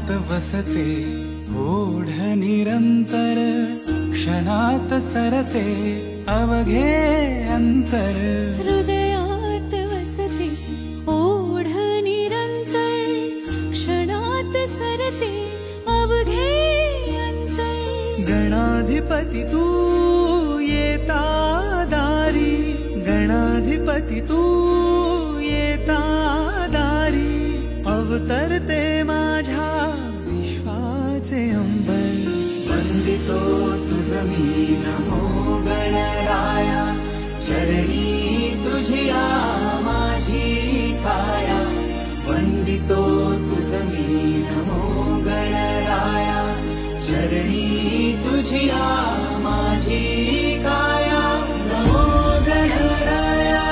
क्षणात वसते ओढ निरंतर, क्षणात सरते अवघे अंतर. हृदयात वसते ओढ निरंतर, क्षणात सरते अवघे अंतर. गणाधिपती तू येता दारी, गणाधिपती तू येता दारी. अवतरते माझ्या विश्वाचे अंबर. वंदितो तुझ मी नमो गणराया, चरणी तुझिया माझी काया. वंदितो तुझ मी नमो गणराया, चरणी तुझिया माझी काया. नमो गणराया,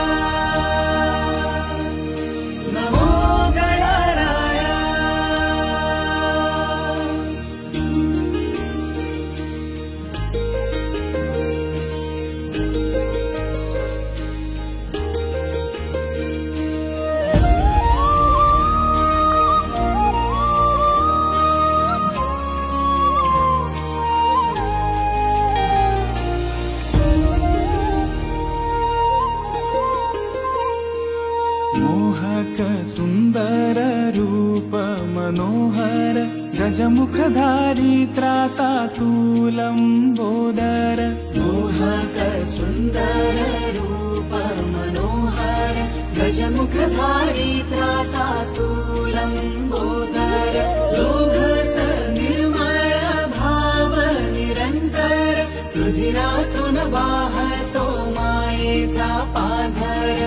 नमो गणराया. मोहक सुंदर रूप मनोहर, गजमुखधारी त्राता तू लंबोदर. मोहक सुंदर रूप मनोहर, गजमुखधारी त्राता तू लंबोदर. लोभस निर्मळ भाव निरंतर, रुधिरातून वाहतो मायेचा पाझर.